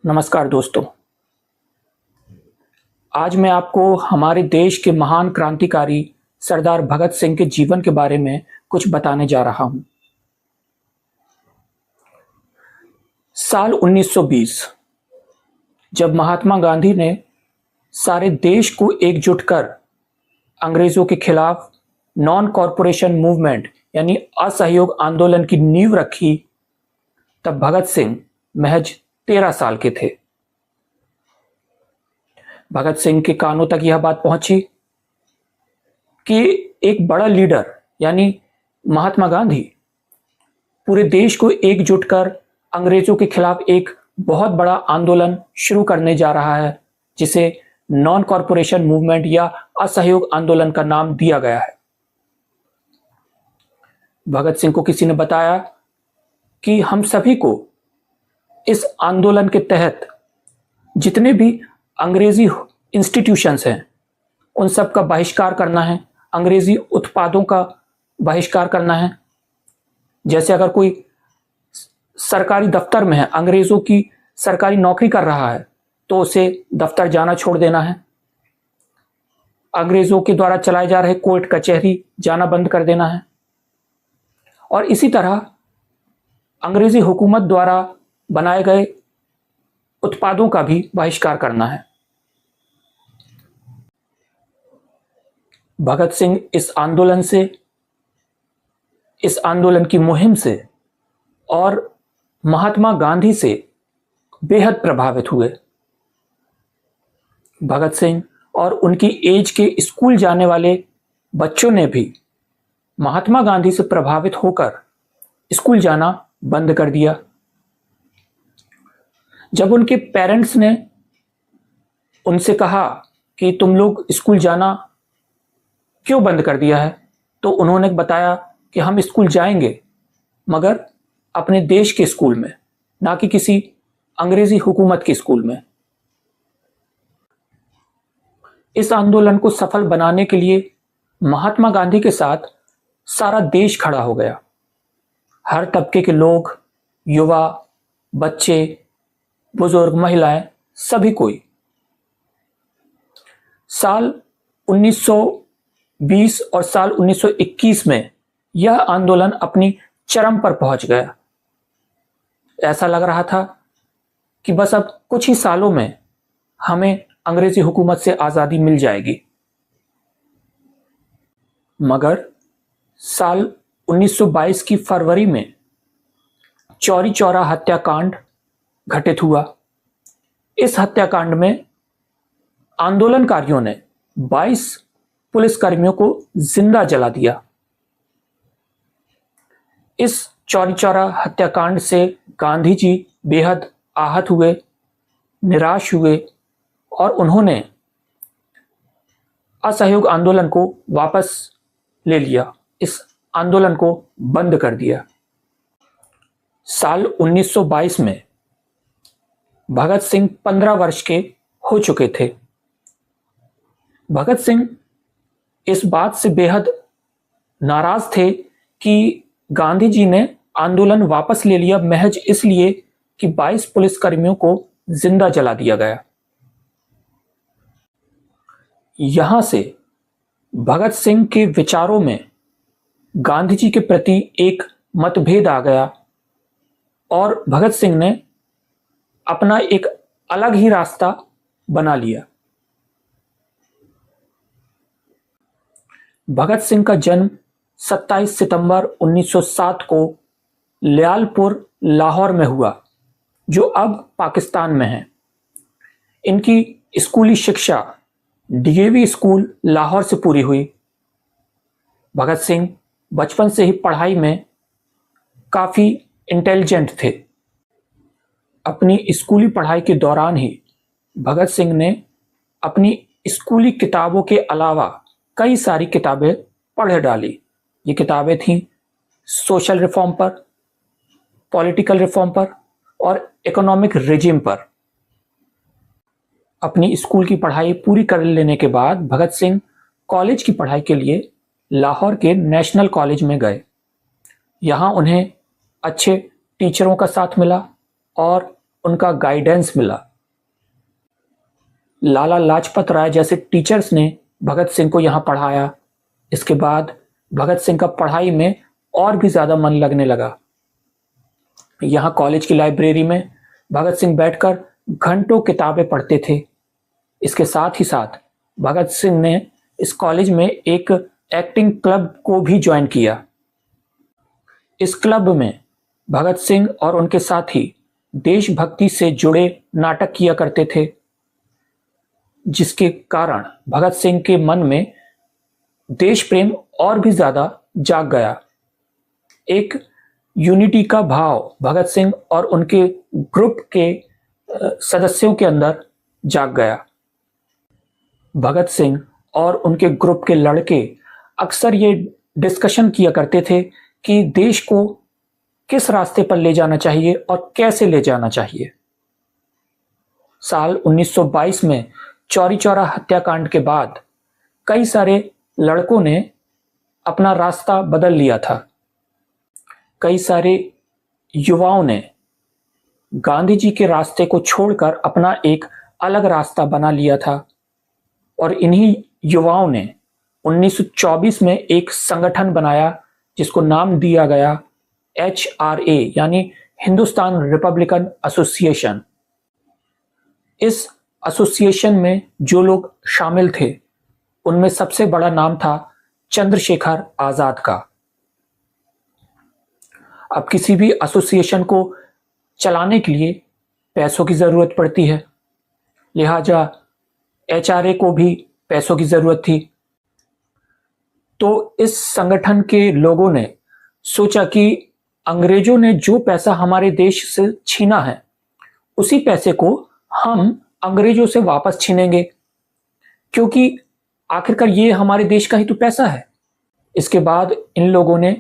नमस्कार दोस्तों। आज मैं आपको हमारे देश के महान क्रांतिकारी सरदार भगत सिंह के जीवन के बारे में कुछ बताने जा रहा हूं। साल 1920 जब महात्मा गांधी ने सारे देश को एकजुट कर अंग्रेजों के खिलाफ नॉन कॉरपोरेशन मूवमेंट यानी असहयोग आंदोलन की नींव रखी, तब भगत सिंह महज 13 साल के थे। भगत सिंह के कानों तक यह बात पहुंची कि एक बड़ा लीडर यानी महात्मा गांधी पूरे देश को एकजुट कर अंग्रेजों के खिलाफ एक बहुत बड़ा आंदोलन शुरू करने जा रहा है, जिसे नॉन कॉरपोरेशन मूवमेंट या असहयोग आंदोलन का नाम दिया गया है। भगत सिंह को किसी ने बताया कि हम सभी को इस आंदोलन के तहत जितने भी अंग्रेजी इंस्टीट्यूशंस हैं उन सब का बहिष्कार करना है, अंग्रेजी उत्पादों का बहिष्कार करना है। जैसे अगर कोई सरकारी दफ्तर में है, अंग्रेजों की सरकारी नौकरी कर रहा है, तो उसे दफ्तर जाना छोड़ देना है। अंग्रेजों के द्वारा चलाए जा रहे कोर्ट कचहरी जाना बंद कर देना है। और इसी तरह अंग्रेजी हुकूमत द्वारा बनाए गए उत्पादों का भी बहिष्कार करना है। भगत सिंह इस आंदोलन की मुहिम से और महात्मा गांधी से बेहद प्रभावित हुए। भगत सिंह और उनकी एज के स्कूल जाने वाले बच्चों ने भी महात्मा गांधी से प्रभावित होकर स्कूल जाना बंद कर दिया। जब उनके पेरेंट्स ने उनसे कहा कि तुम लोग स्कूल जाना क्यों बंद कर दिया है, तो उन्होंने बताया कि हम स्कूल जाएंगे मगर अपने देश के स्कूल में, ना कि किसी अंग्रेजी हुकूमत के स्कूल में। इस आंदोलन को सफल बनाने के लिए महात्मा गांधी के साथ सारा देश खड़ा हो गया। हर तबके के लोग, युवा, बच्चे, बुजुर्ग, महिलाएं, सभी कोई। साल 1920 और साल 1921 में यह आंदोलन अपनी चरम पर पहुंच गया। ऐसा लग रहा था कि बस अब कुछ ही सालों में हमें अंग्रेजी हुकूमत से आजादी मिल जाएगी। मगर साल 1922 की फरवरी में चौरी चौरा हत्याकांड घटित हुआ। इस हत्याकांड में आंदोलनकारियों ने 22 पुलिसकर्मियों को जिंदा जला दिया। इस चौरी चौरा हत्याकांड से गांधी जी बेहद आहत हुए, निराश हुए और उन्होंने असहयोग आंदोलन को वापस ले लिया, इस आंदोलन को बंद कर दिया। साल 1922 में भगत सिंह 15 वर्ष के हो चुके थे। भगत सिंह इस बात से बेहद नाराज थे कि गांधी जी ने आंदोलन वापस ले लिया महज इसलिए कि 22 पुलिसकर्मियों को जिंदा जला दिया गया। यहां से भगत सिंह के विचारों में गांधी जी के प्रति एक मतभेद आ गया और भगत सिंह ने अपना एक अलग ही रास्ता बना लिया। भगत सिंह का जन्म 27 सितंबर 1907 को लियालपुर, लाहौर में हुआ, जो अब पाकिस्तान में है। इनकी स्कूली शिक्षा डीएवी स्कूल लाहौर से पूरी हुई। भगत सिंह बचपन से ही पढ़ाई में काफी इंटेलिजेंट थे। अपनी स्कूली पढ़ाई के दौरान ही भगत सिंह ने अपनी स्कूली किताबों के अलावा कई सारी किताबें पढ़ डाली। ये किताबें थीं सोशल रिफॉर्म पर, पॉलिटिकल रिफॉर्म पर और इकोनॉमिक रेजिम पर। अपनी स्कूल की पढ़ाई पूरी कर लेने के बाद भगत सिंह कॉलेज की पढ़ाई के लिए लाहौर के नेशनल कॉलेज में गए। यहाँ उन्हें अच्छे टीचरों का साथ मिला और उनका गाइडेंस मिला। लाला लाजपत राय जैसे टीचर्स ने भगत सिंह को यहाँ पढ़ाया। इसके बाद भगत सिंह का पढ़ाई में और भी ज़्यादा मन लगने लगा। यहाँ कॉलेज की लाइब्रेरी में भगत सिंह बैठकर घंटों किताबें पढ़ते थे। इसके साथ ही साथ भगत सिंह ने इस कॉलेज में एक एक्टिंग क्लब को भी ज्वाइन किया। इस क्लब में भगत सिंह और उनके साथी देशभक्ति से जुड़े नाटक किया करते थे, जिसके कारण भगत सिंह के मन में देश प्रेम और भी ज्यादा जाग गया। एक यूनिटी का भाव भगत सिंह और उनके ग्रुप के सदस्यों के अंदर जाग गया। भगत सिंह और उनके ग्रुप के लड़के अक्सर ये डिस्कशन किया करते थे कि देश को किस रास्ते पर ले जाना चाहिए और कैसे ले जाना चाहिए। साल 1922 में चौरी चौरा हत्याकांड के बाद कई सारे लड़कों ने अपना रास्ता बदल लिया था। कई सारे युवाओं ने गांधी जी के रास्ते को छोड़कर अपना एक अलग रास्ता बना लिया था और इन्हीं युवाओं ने 1924 में एक संगठन बनाया जिसको नाम दिया गया HRA यानी हिंदुस्तान रिपब्लिकन एसोसिएशन। इस एसोसिएशन में जो लोग शामिल थे उनमें सबसे बड़ा नाम था चंद्रशेखर आजाद का। अब किसी भी एसोसिएशन को चलाने के लिए पैसों की जरूरत पड़ती है, लिहाजा HRA को भी पैसों की जरूरत थी। तो इस संगठन के लोगों ने सोचा कि अंग्रेजों ने जो पैसा हमारे देश से छीना है उसी पैसे को हम अंग्रेजों से वापस छीनेंगे, क्योंकि आखिरकार ये हमारे देश का ही तो पैसा है। इसके बाद इन लोगों ने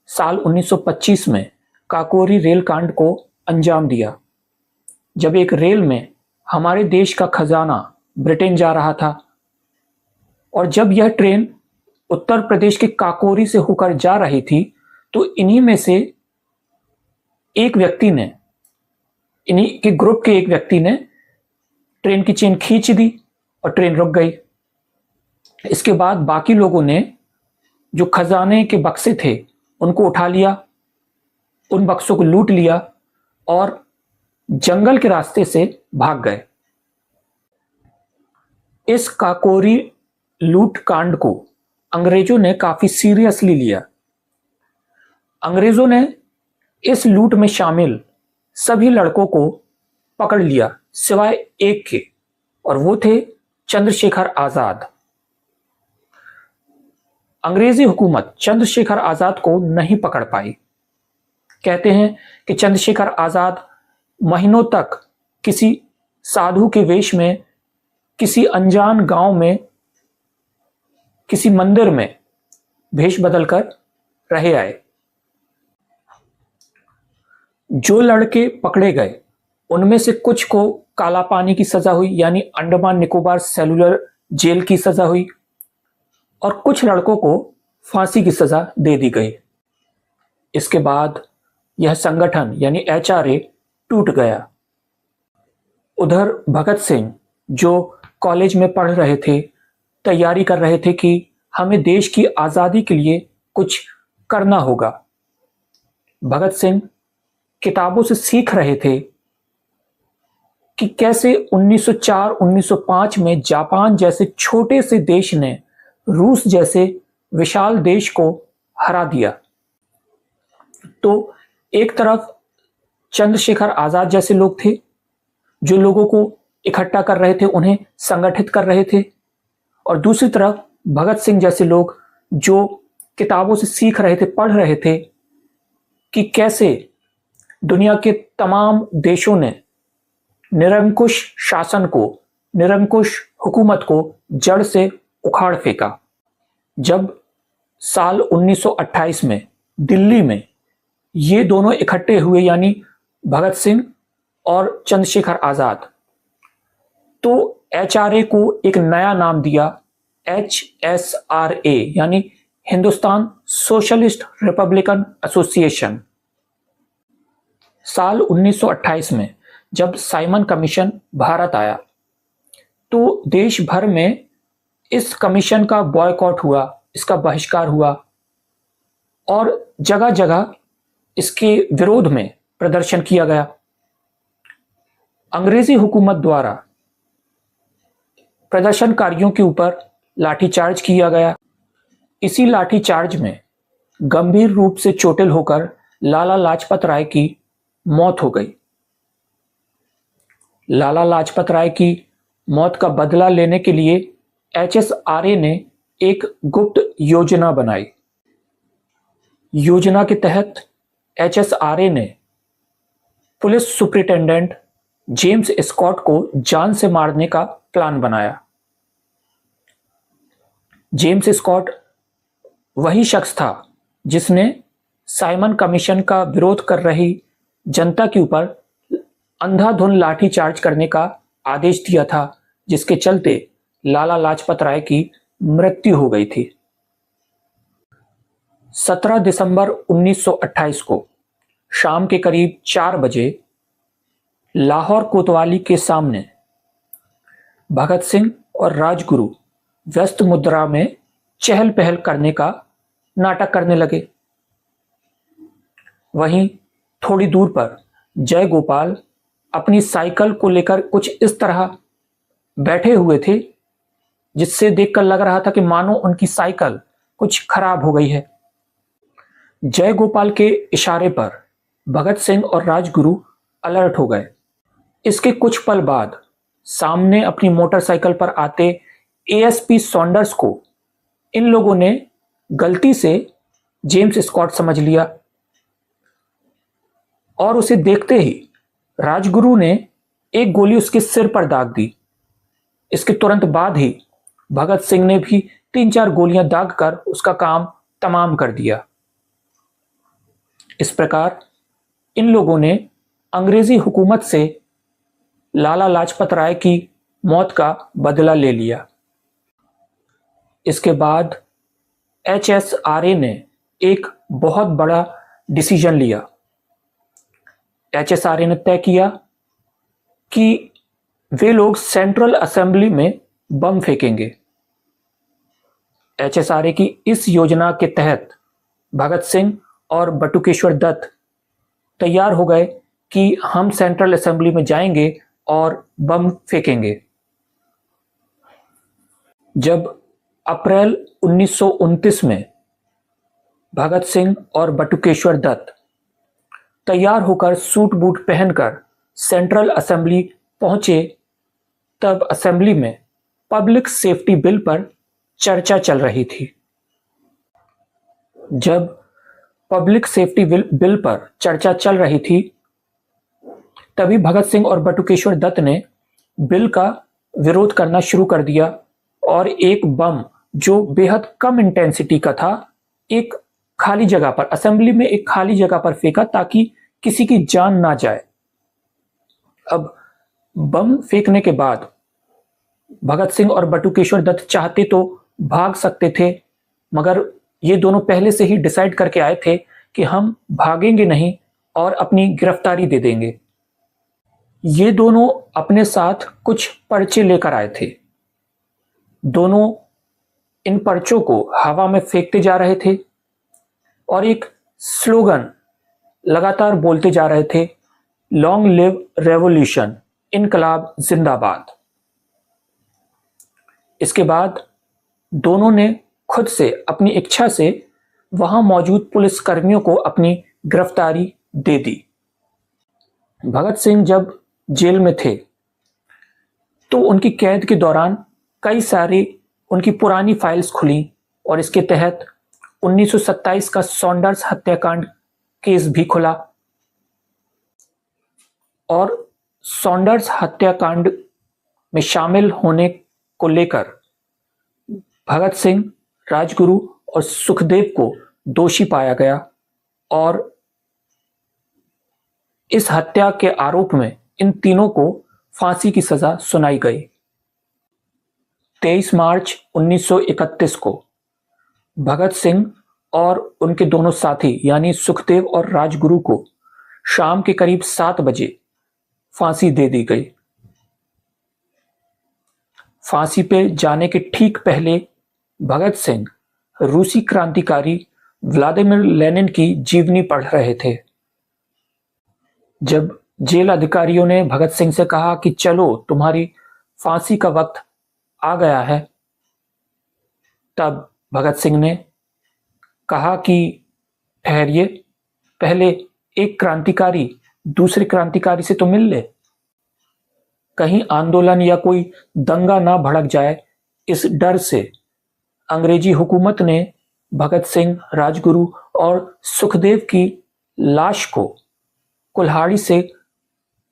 साल 1925 में काकोरी रेल कांड को अंजाम दिया, जब एक रेल में हमारे देश का खजाना ब्रिटेन जा रहा था और जब यह ट्रेन उत्तर प्रदेश के काकोरी से होकर जा रही थी तो इन्हीं में से एक व्यक्ति ने, इन्हीं के ग्रुप के एक व्यक्ति ने ट्रेन की चेन खींच दी और ट्रेन रुक गई। इसके बाद बाकी लोगों ने जो खजाने के बक्से थे उनको उठा लिया, उन बक्सों को लूट लिया और जंगल के रास्ते से भाग गए। इस काकोरी लूट कांड को अंग्रेजों ने काफी सीरियसली लिया। अंग्रेजों ने इस लूट में शामिल सभी लड़कों को पकड़ लिया सिवाय एक के, और वो थे चंद्रशेखर आजाद। अंग्रेजी हुकूमत चंद्रशेखर आजाद को नहीं पकड़ पाई। कहते हैं कि चंद्रशेखर आजाद महीनों तक किसी साधु के वेश में किसी अनजान गांव में किसी मंदिर में भेष बदलकर रहे आए। जो लड़के पकड़े गए उनमें से कुछ को काला पानी की सजा हुई यानी अंडमान निकोबार सेलुलर जेल की सजा हुई और कुछ लड़कों को फांसी की सजा दे दी गई। इसके बाद यह संगठन यानी HRA टूट गया। उधर भगत सिंह जो कॉलेज में पढ़ रहे थे, तैयारी कर रहे थे कि हमें देश की आज़ादी के लिए कुछ करना होगा। भगत सिंह किताबों से सीख रहे थे कि कैसे 1904-1905 में जापान जैसे छोटे से देश ने रूस जैसे विशाल देश को हरा दिया। तो एक तरफ चंद्रशेखर आजाद जैसे लोग थे जो लोगों को इकट्ठा कर रहे थे, उन्हें संगठित कर रहे थे, और दूसरी तरफ भगत सिंह जैसे लोग जो किताबों से सीख रहे थे, पढ़ रहे थे कि कैसे दुनिया के तमाम देशों ने निरंकुश शासन को, निरंकुश हुकूमत को जड़ से उखाड़ फेंका। जब साल 1928 में दिल्ली में ये दोनों इकट्ठे हुए यानी भगत सिंह और चंद्रशेखर आजाद, तो HRA को एक नया नाम दिया HSRA यानी हिंदुस्तान सोशलिस्ट रिपब्लिकन एसोसिएशन। साल 1928 में जब साइमन कमीशन भारत आया तो देश भर में इस कमीशन का बॉयकॉट हुआ, इसका बहिष्कार हुआ और जगह जगह इसके विरोध में प्रदर्शन किया गया। अंग्रेजी हुकूमत द्वारा प्रदर्शनकारियों के ऊपर लाठीचार्ज किया गया। इसी लाठीचार्ज में गंभीर रूप से चोटिल होकर लाला लाजपत राय की मौत हो गई। लाला लाजपत राय की मौत का बदला लेने के लिए HSRA ने एक गुप्त योजना बनाई। योजना के तहत HSRA ने पुलिस सुपरिटेंडेंट जेम्स स्कॉट को जान से मारने का प्लान बनाया। जेम्स स्कॉट वही शख्स था जिसने साइमन कमीशन का विरोध कर रही जनता के ऊपर अंधाधुंध लाठीचार्ज करने का आदेश दिया था, जिसके चलते लाला लाजपत राय की मृत्यु हो गई थी। 17 दिसंबर 1928 को शाम के करीब 4 बजे लाहौर कोतवाली के सामने भगत सिंह और राजगुरु व्यस्त मुद्रा में चहल पहल करने का नाटक करने लगे। वहीं थोड़ी दूर पर जय गोपाल अपनी साइकिल को लेकर कुछ इस तरह बैठे हुए थे, जिससे देखकर लग रहा था कि मानो उनकी साइकिल कुछ खराब हो गई है। जय गोपाल के इशारे पर भगत सिंह और राजगुरु अलर्ट हो गए। इसके कुछ पल बाद सामने अपनी मोटरसाइकिल पर आते ASP सॉन्डर्स को इन लोगों ने गलती से जेम्स स्कॉट समझ लिया और उसे देखते ही राजगुरु ने एक गोली उसके सिर पर दाग दी। इसके तुरंत बाद ही भगत सिंह ने भी 3-4 गोलियां दागकर उसका काम तमाम कर दिया। इस प्रकार इन लोगों ने अंग्रेजी हुकूमत से लाला लाजपत राय की मौत का बदला ले लिया। इसके बाद HSRA ने एक बहुत बड़ा डिसीजन लिया। HSRA ने तय किया कि वे लोग सेंट्रल असेंबली में बम फेंकेंगे। HSRA की इस योजना के तहत भगत सिंह और बटुकेश्वर दत्त तैयार हो गए कि हम सेंट्रल असेंबली में जाएंगे और बम फेंकेंगे। जब अप्रैल 1929 में भगत सिंह और बटुकेश्वर दत्त तैयार होकर सूट बूट पहनकर सेंट्रल असेंबली पहुंचे, तब असेंबली में पब्लिक सेफ्टी बिल पर चर्चा चल रही थी। जब पब्लिक सेफ्टी बिल पर चर्चा चल रही थी, तभी भगत सिंह और बटुकेश्वर दत्त ने बिल का विरोध करना शुरू कर दिया और एक बम जो बेहद कम इंटेंसिटी का था, एक खाली जगह पर, असेंबली में एक खाली जगह पर फेंका ताकि किसी की जान ना जाए। अब बम फेंकने के बाद भगत सिंह और बटुकेश्वर दत्त चाहते तो भाग सकते थे, मगर ये दोनों पहले से ही डिसाइड करके आए थे कि हम भागेंगे नहीं और अपनी गिरफ्तारी दे देंगे। ये दोनों अपने साथ कुछ पर्चे लेकर आए थे। दोनों इन पर्चों को हवा में फेंकते जा रहे थे और एक स्लोगन लगातार बोलते जा रहे थे, लॉन्ग लिव रेवोल्यूशन, इनकलाब जिंदाबाद। इसके बाद दोनों ने खुद से अपनी इच्छा से वहां मौजूद पुलिस कर्मियों को अपनी गिरफ्तारी दे दी। भगत सिंह जब जेल में थे तो उनकी कैद के दौरान कई सारी उनकी पुरानी फाइल्स खुली और इसके तहत 1927 का सॉन्डर्स हत्याकांड केस भी खुला और सॉन्डर्स हत्याकांड में शामिल होने को लेकर भगत सिंह, राजगुरु और सुखदेव को दोषी पाया गया और इस हत्या के आरोप में इन तीनों को फांसी की सजा सुनाई गई। 23 मार्च 1931 को भगत सिंह और उनके दोनों साथी यानी सुखदेव और राजगुरु को शाम के करीब 7 बजे फांसी दे दी गई। फांसी पे जाने के ठीक पहले भगत सिंह रूसी क्रांतिकारी व्लादिमीर लेनिन की जीवनी पढ़ रहे थे। जब जेल अधिकारियों ने भगत सिंह से कहा कि चलो तुम्हारी फांसी का वक्त आ गया है, तब भगत सिंह ने कहा कि ठहरिए, पहले एक क्रांतिकारी दूसरे क्रांतिकारी से तो मिल ले, कहीं आंदोलन या कोई दंगा ना भड़क जाए। इस डर से अंग्रेजी हुकूमत ने भगत सिंह, राजगुरु और सुखदेव की लाश को कुल्हाड़ी से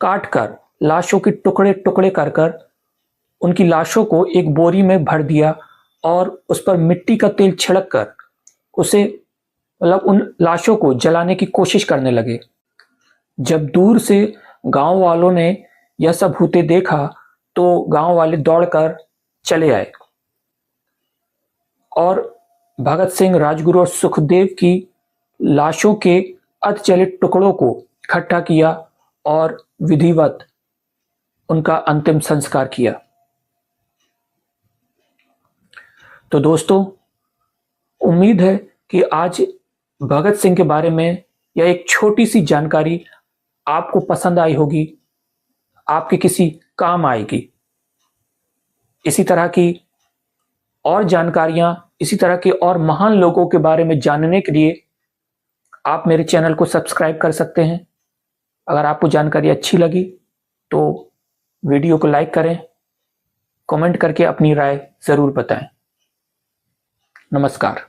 काटकर, लाशों के टुकड़े टुकड़े कर कर उनकी लाशों को एक बोरी में भर दिया और उस पर मिट्टी का तेल छिड़क कर उसे उन लाशों को जलाने की कोशिश करने लगे। जब दूर से गांव वालों ने यह सब होते देखा तो गांव वाले दौड़कर चले आए और भगत सिंह, राजगुरु और सुखदेव की लाशों के अध जले टुकड़ों को इकट्ठा किया और विधिवत उनका अंतिम संस्कार किया। तो दोस्तों, उम्मीद है कि आज भगत सिंह के बारे में यह एक छोटी सी जानकारी आपको पसंद आई होगी, आपके किसी काम आएगी। इसी तरह की और जानकारियां, इसी तरह के और महान लोगों के बारे में जानने के लिए आप मेरे चैनल को सब्सक्राइब कर सकते हैं। अगर आपको जानकारी अच्छी लगी तो वीडियो को लाइक करें, कमेंट करके अपनी राय जरूर बताएं। नमस्कार।